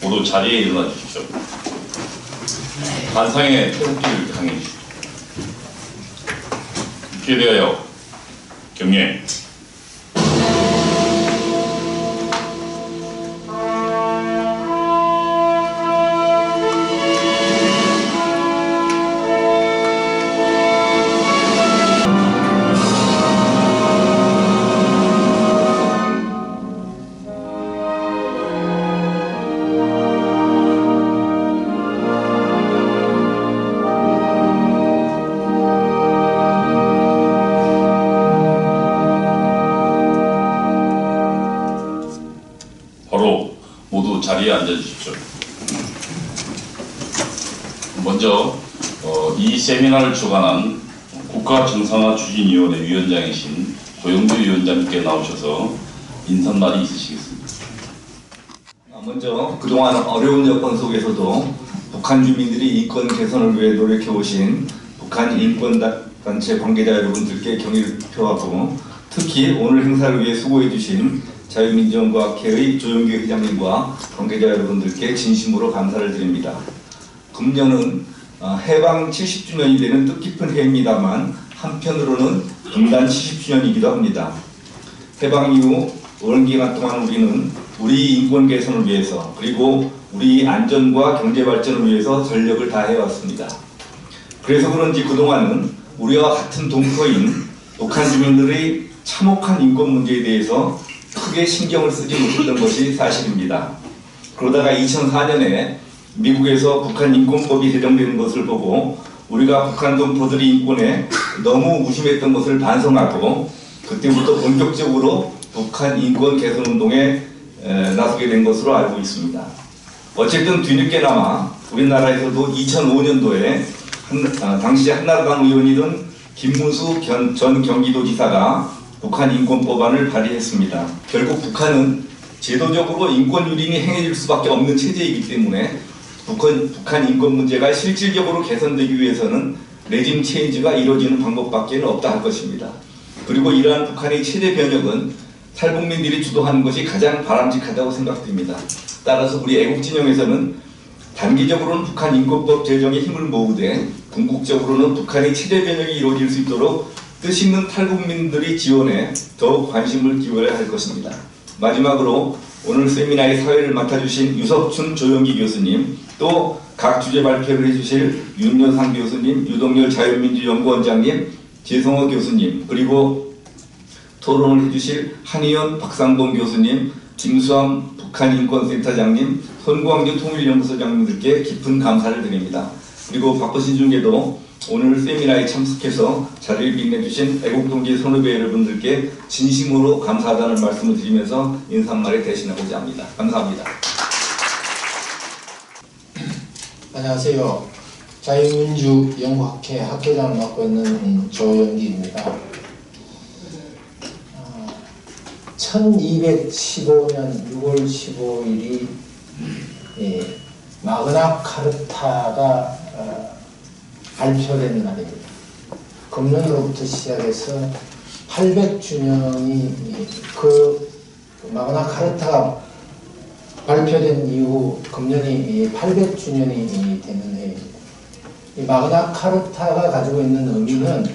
모두 자리에 일어나 주십시오. 관상의 태극기를 강해 주십시오. 이렇게 대하여 경례. 바로 모두 자리에 앉아주십시오. 먼저 이 세미나를 주관한 국가정상화추진위원회 위원장이신 고영주 위원장님께 나오셔서 인사말이 있으시겠습니다. 먼저 그동안 어려운 여건 속에서도 북한 주민들이 인권 개선을 위해 노력해오신 북한 인권단체 관계자 여러분들께 경의를 표하고, 특히 오늘 행사를 위해 수고해주신 자유민주연구학회의 조영규 회장님과 관계자 여러분들께 진심으로 감사를 드립니다. 금년은 해방 70주년이 되는 뜻깊은 해입니다만 한편으로는 분단 70주년이기도 합니다. 해방 이후 오랜 기간 동안 우리는 우리 인권 개선을 위해서, 그리고 우리 안전과 경제 발전을 위해서 전력을 다해왔습니다. 그래서 그런지 그동안은 우리와 같은 동포인 북한 주민들의 참혹한 인권 문제에 대해서 크게 신경을 쓰지 못했던 것이 사실입니다. 그러다가 2004년에 미국에서 북한 인권법이 제정되는 것을 보고 우리가 북한 동포들이 인권에 너무 무심했던 것을 반성하고, 그때부터 본격적으로 북한 인권 개선 운동에 나서게 된 것으로 알고 있습니다. 어쨌든 뒤늦게나마 우리나라에서도 2005년도에 당시 한나라당 의원이던 김문수 전 경기도지사가 북한 인권법안을 발의했습니다. 결국 북한은 제도적으로 인권 유린이 행해질 수밖에 없는 체제이기 때문에 북한 인권 문제가 실질적으로 개선되기 위해서는 레짐 체인지가 이루어지는 방법밖에 없다 할 것입니다. 그리고 이러한 북한의 체제 변혁은 탈북민들이 주도하는 것이 가장 바람직하다고 생각됩니다. 따라서 우리 애국진영에서는 단기적으로는 북한 인권법 제정에 힘을 모으되 궁극적으로는 북한의 체제 변혁이 이루어질 수 있도록 뜻있는 탈북민들의 지원에 더욱 관심을 기울여야 할 것입니다. 마지막으로 오늘 세미나의 사회를 맡아주신 유석춘 조영기 교수님, 또 각 주제 발표를 해주실 윤여상 교수님, 유동열 자유민주연구원장님, 재성호 교수님, 그리고 토론을 해주실 한의원 박상봉 교수님, 김수함 북한인권센터장님, 손광주 통일연구소장님들께 깊은 감사를 드립니다. 그리고 바쁘신 중에도 오늘 세미나에 참석해서 자리를 빛내주신 애국동지 선후배 여러분들께 진심으로 감사하다는 말씀을 드리면서 인사말에 대신하고자 합니다. 감사합니다. 안녕하세요. 자유민주연구학회 학회장을 맡고 있는 조영기입니다. 1215년 6월 15일이 마그나 카르타가 발표된 날입니다. 금년으로부터 시작해서 800주년이 그 마그나 카르타가 발표된 이후 금년이 800주년이 되는 해입니다. 이 마그나 카르타가 가지고 있는 의미는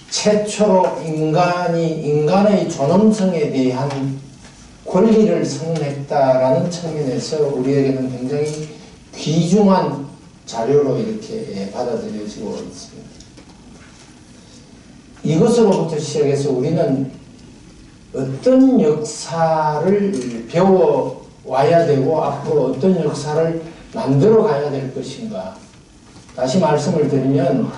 최초로 인간의 존엄성에 대한 권리를 선언했다라는 측면에서 우리에게는 굉장히 귀중한 자료로 이렇게 받아들여지고 있습니다. 이것으로부터 시작해서 우리는 어떤 역사를 배워와야 되고 앞으로 어떤 역사를 만들어 가야 될 것인가. 다시 말씀을 드리면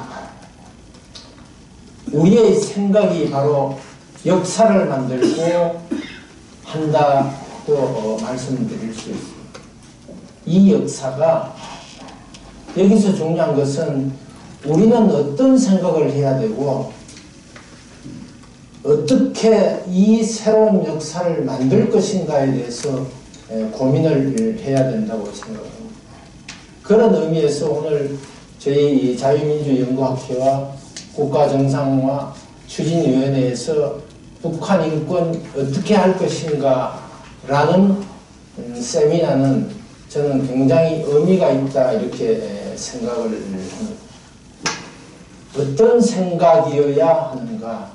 우리의 생각이 바로 역사를 만들고 한다고 말씀드릴 수 있습니다. 이 역사가 여기서 중요한 것은 우리는 어떤 생각을 해야 되고 어떻게 이 새로운 역사를 만들 것인가에 대해서 고민을 해야 된다고 생각합니다. 그런 의미에서 오늘 저희 자유민주연구학회와 국가정상화 추진위원회에서 북한 인권 어떻게 할 것인가 라는 세미나는 저는 굉장히 의미가 있다 이렇게 생각을 합니다. 어떤 생각이어야 하는가?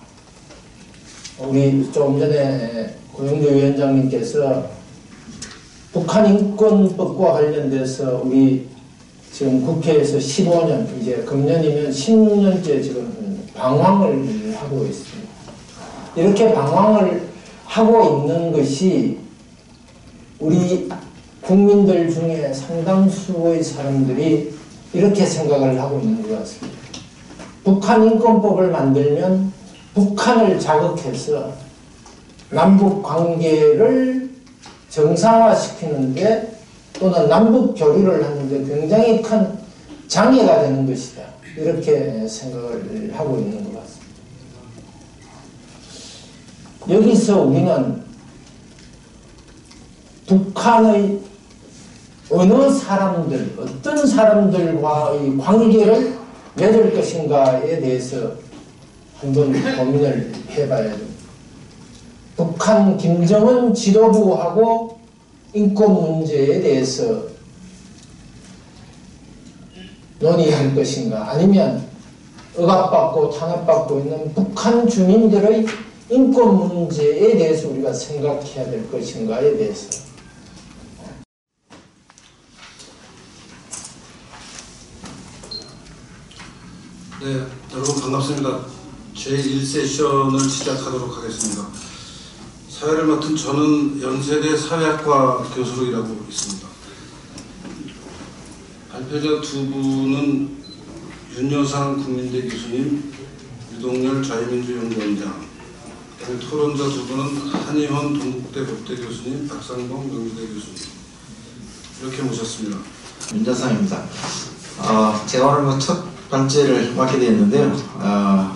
우리 좀 전에 고영주 위원장님께서 북한 인권법과 관련돼서 우리 지금 국회에서 15년, 이제 금년이면 16년째 지금 방황을 하고 있습니다. 이렇게 방황을 하고 있는 것이 우리 국민들 중에 상당수의 사람들이 이렇게 생각을 하고 있는 것 같습니다. 북한 인권법을 만들면 북한을 자극해서 남북 관계를 정상화시키는데 또는 남북 교류를 하는데 굉장히 큰 장애가 되는 것이다. 이렇게 생각을 하고 있는 것 같습니다. 여기서 우리는 북한의 어느 사람들, 어떤 사람들과의 관계를 맺을 것인가에 대해서 한번 고민을 해봐야 됩니다. 북한 김정은 지도부하고 인권 문제에 대해서 논의할 것인가, 아니면 억압받고 탄압받고 있는 북한 주민들의 인권 문제에 대해서 우리가 생각해야 될 것인가에 대해서. 네, 여러분 반갑습니다. 제1세션을 시작하도록 하겠습니다. 사회를 맡은 저는 연세대 사회학과 교수로 일하고 있습니다. 발표자 두 분은 윤여상 국민대 교수님, 유동열 자유민주연구원장, 토론자 두 분은 한의원 동국대 법대 교수님, 박상봉 명지대 교수님 이렇게 모셨습니다. 윤여상입니다. 제가 오늘 첫 번째를 맡게 되었는데요.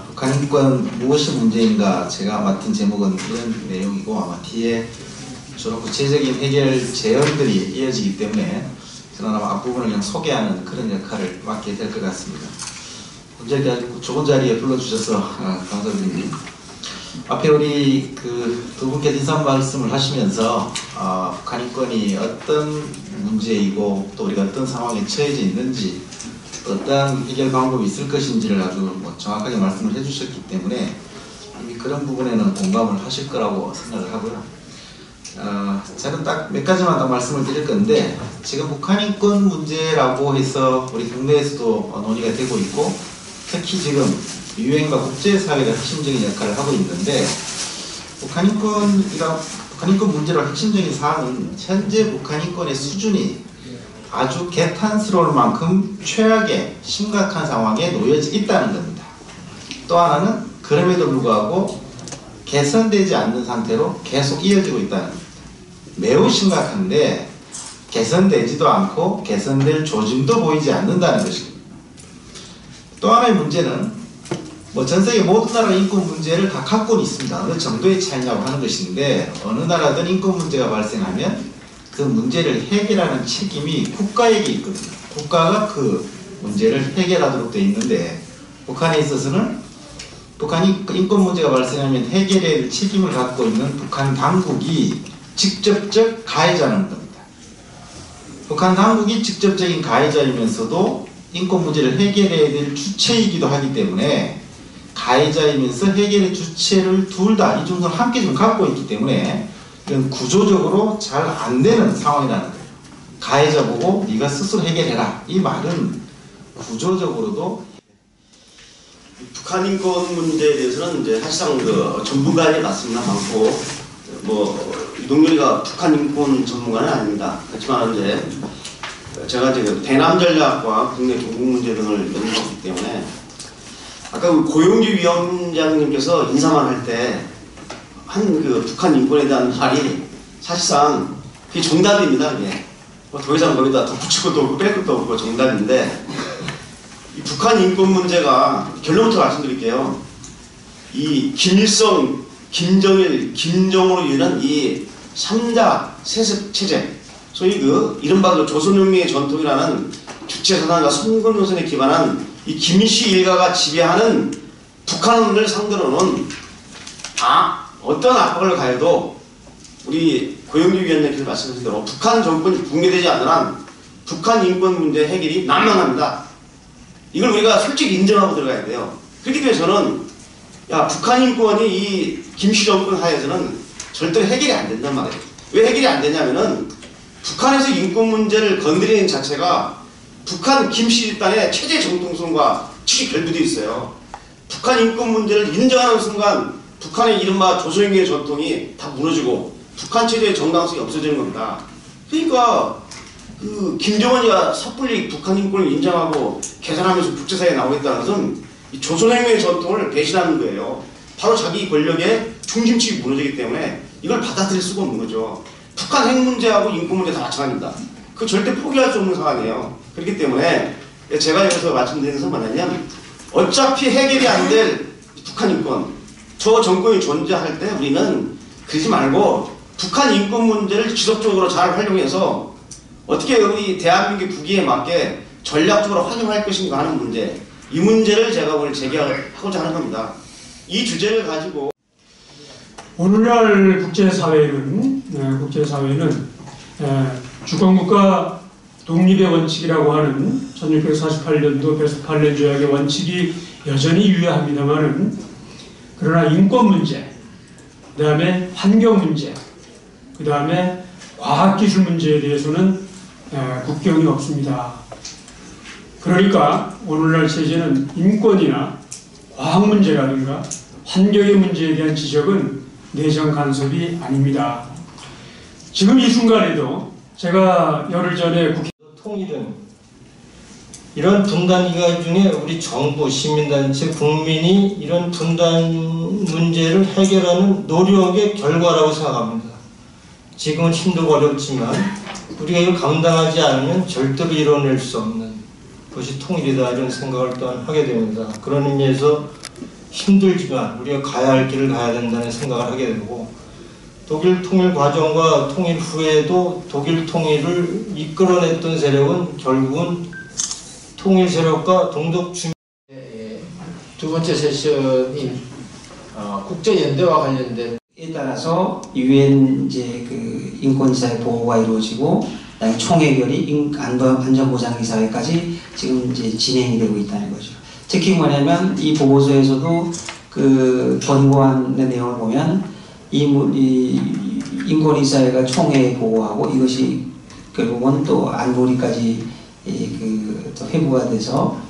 북한 인권 무엇이 문제인가, 제가 맡은 제목은 이런 내용이고 아마 뒤에 주로 구체적인 해결 제언들이 이어지기 때문에 저는 아마 앞부분을 그냥 소개하는 그런 역할을 맡게 될 것 같습니다. 이렇게 좋은 자리에 불러주셔서 감사드립니다. 앞에 우리 두 분께서 인사 말씀을 하시면서 북한 인권이 어떤 문제이고 또 우리가 어떤 상황에 처해져 있는지 어떤 해결 방법이 있을 것인지를 아주 정확하게 말씀을 해주셨기 때문에 이미 그런 부분에는 공감을 하실 거라고 생각을 하고요. 저는 딱 몇 가지만 더 말씀을 드릴 건데, 지금 북한 인권 문제라고 해서 우리 국내에서도 논의가 되고 있고 특히 지금 유엔과 국제사회가 핵심적인 역할을 하고 있는데, 북한 인권 문제로 핵심적인 사항은 현재 북한 인권의 수준이 아주 개탄스러울 만큼 최악의 심각한 상황에 놓여져 있다는 겁니다. 또 하나는 그럼에도 불구하고 개선되지 않는 상태로 계속 이어지고 있다는 겁니다. 매우 심각한데 개선되지도 않고 개선될 조짐도 보이지 않는다는 것입니다. 또 하나의 문제는 전 세계 모든 나라 인권 문제를 다 갖고는 있습니다. 어느 정도의 차이냐고 하는 것인데, 어느 나라든 인권 문제가 발생하면 그 문제를 해결하는 책임이 국가에게 있거든요. 국가가 그 문제를 해결하도록 되어 있는데, 북한에 있어서는 북한이 인권 문제가 발생하면 해결해야 될 책임을 갖고 있는 북한 당국이 직접적 가해자라는 겁니다. 북한 당국이 직접적인 가해자이면서도 인권 문제를 해결해야 될 주체이기도 하기 때문에, 가해자이면서 해결의 주체를 둘 다 이중성을 함께 좀 갖고 있기 때문에 이건 구조적으로 잘 안 되는 상황이라는 거예요. 가해자 보고 네가 스스로 해결해라, 이 말은 구조적으로도. 북한 인권 문제에 대해서는 이제 사실상 전문가에 맞습니다. 많고 유동열이가 북한 인권 전문가는 아닙니다. 그렇지만 이제 제가 지금 대남전략과 국내 동북 문제 등을 연구하기 때문에, 아까 고영주 위원장님께서 인사만 할 때 한 북한 인권에 대한 말이 사실상 그게 정답입니다. 이게 더 이상 거기다 덧붙일 것도 없고 뺄 것도 없고 정답인데, 이 북한 인권 문제가 결론부터 말씀드릴게요. 이 김일성, 김정일, 김정으로 이르는 이 3자 세습 체제, 소위 이른바 조선혁명의 전통이라는 주체사상과 선거노선에 기반한 이 김씨 일가가 지배하는 북한을 상대로는 어떤 압박을 가해도 우리 고영주 위원장께서 말씀하신 대로 북한 정권이 붕괴되지 않는 한 북한 인권 문제 해결이 난망합니다. 이걸 우리가 솔직히 인정하고 들어가야 돼요. 그렇기 때문에 저는 북한 인권이 이 김씨 정권 하에서는 절대로 해결이 안 된단 말이에요. 왜 해결이 안 되냐면은 북한에서 인권 문제를 건드리는 자체가 북한 김씨 집단의 체제 정통성과 취지 결부도 있어요. 북한 인권 문제를 인정하는 순간 북한의 이른바 조선인의 전통이 다 무너지고 북한 체제의 정당성이 없어지는 겁니다. 그러니까 그 김정은이가 섣불리 북한 인권을 인정하고 개선하면서 국제사회에 나오겠다는 것은 이 조선혁명의 전통을 배신하는 거예요. 바로 자기 권력의 중심축이 무너지기 때문에 이걸 받아들일 수가 없는 거죠. 북한 핵 문제하고 인권 문제 다 마찬가지입니다. 그 절대 포기할 수 없는 상황이에요. 그렇기 때문에 제가 여기서 말씀드리는 것은 뭐냐면 어차피 해결이 안 될 북한 인권, 저 정권이 존재할 때 우리는 그러지 말고 북한 인권 문제를 지속적으로 잘 활용해서 어떻게 우리 대한민국 국익에 맞게 전략적으로 활용할 것인가 하는 문제, 이 문제를 제가 오늘 제기하고자 하는 겁니다. 이 주제를 가지고 오늘날 국제사회는 주권국가 독립의 원칙이라고 하는 1648년도 베스트팔렌 조약의 원칙이 여전히 유효합니다만은 그러나 인권 문제, 그 다음에 환경 문제, 그 다음에 과학기술 문제에 대해서는 국경이 없습니다. 그러니까 오늘날 체제는 인권이나 과학 문제라든가 환경의 문제에 대한 지적은 내정 간섭이 아닙니다. 지금 이 순간에도 제가 열흘 전에 국회 통일은 이런 분단 기간 중에 우리 정부, 시민단체, 국민이 이런 분단 문제를 해결하는 노력의 결과라고 생각합니다. 지금은 힘들고 어렵지만 우리가 이걸 감당하지 않으면 절대로 이뤄낼 수 없는 것이 통일이다 이런 생각을 또한 하게 됩니다. 그런 의미에서 힘들지만 우리가 가야 할 길을 가야 된다는 생각을 하게 되고 독일 통일 과정과 통일 후에도 독일 통일을 이끌어냈던 세력은 결국은 통일 세력과 동독 주민 두 번째 세션인 국제연대와 관련된 에 따라서 유엔 이제 그 인권사회 보호가 이루어지고 그다음에 총해결이 안전보장이사회까지 지금 이제 진행이 되고 있다는 거죠. 특히 뭐냐면 이 보고서에서도 그 권고안의 내용을 보면 이 인권이사회가 총회 보고하고 이것이 결국은 또 안보리까지 또 회부가 돼서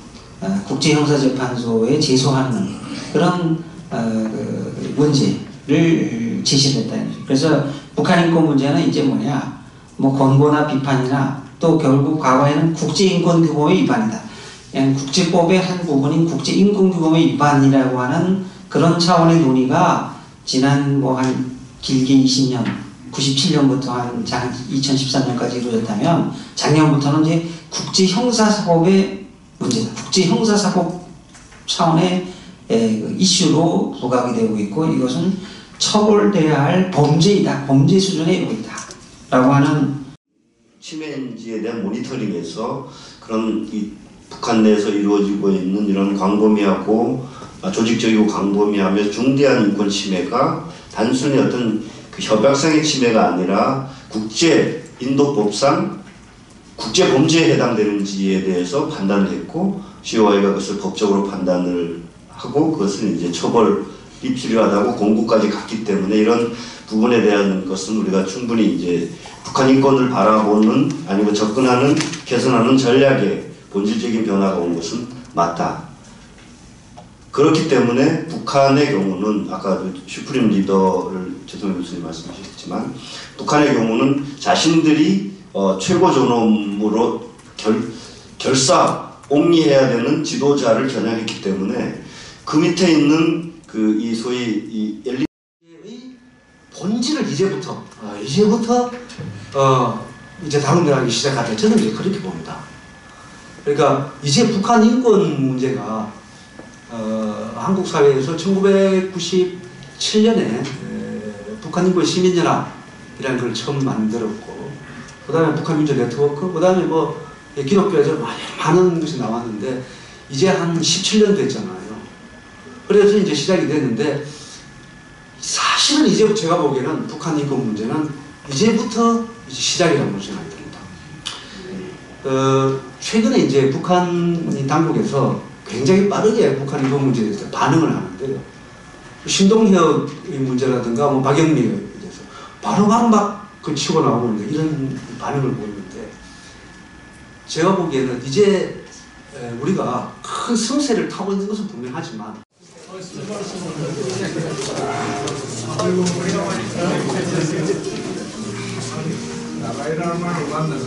국제형사재판소에 제소하는 그런 그 문제를 제시했다는 거죠. 그래서 북한 인권 문제는 이제 뭐냐, 뭐 권고나 비판이나 또 결국 과거에는 국제인권규범의 위반이다. 그냥 국제법의 한 부분인 국제인권규범의 위반이라고 하는 그런 차원의 논의가 지난 뭐 한 길게 20년, 97년부터 한 2013년까지 이루어졌다면 작년부터는 이제 국제형사사법의 문제다. 국제형사사법 차원의 이슈로 부각이 되고 있고 이것은 처벌돼야 할 범죄이다. 범죄 수준에 이르고 있다. 라고 하는 침해인지에 대한 모니터링에서 그런 이 북한 내에서 이루어지고 있는 이런 광범위하고 조직적이고 광범위하며 중대한 인권 침해가 단순히 어떤 그 협약상의 침해가 아니라 국제 인도법상 국제 범죄에 해당되는지에 대해서 판단을 했고 COI가 그것을 법적으로 판단을 하고 그것은 이제 처벌이 필요하다고 공고까지 갔기 때문에 이런 부분에 대한 것은 우리가 충분히 이제 북한 인권을 바라보는 아니면 접근하는 개선하는 전략에 본질적인 변화가 온 것은 맞다. 그렇기 때문에 북한의 경우는 아까 슈프림 리더를 최동현 교수님 말씀하셨지만 북한의 경우는 자신들이 최고 존엄으로 옹리해야 되는 지도자를 겨냥했기 때문에 그 밑에 있는 그 이 소위 이 엘리트의 본질을 이제부터 이제 다룬다기 시작하다. 저는 이제 그렇게 봅니다. 그러니까 이제 북한 인권 문제가 한국 사회에서 1997년에 북한 인권 시민연합이라는 걸 처음 만들었고, 그 다음에 북한 민주 네트워크, 그 다음에 뭐 기독교에서 많은 것이 나왔는데 이제 한 17년 됐잖아요. 그래서 이제 시작이 됐는데 사실은 이제부터 제가 보기에는 북한 인권 문제는 이제부터 이제 시작이라고 생각이 듭니다. 최근에 이제 북한 당국에서 굉장히 빠르게 북한 이동 문제에 대해서 반응을 하는데요. 신동혁의 문제라든가 뭐 박영미에 대해서 바로바로 막 그 치고 나오는데 이런 반응을 보이는데 제가 보기에는 이제 우리가 큰 승세를 타고 있는 것은 분명하지만 나라이라는 말을 만나면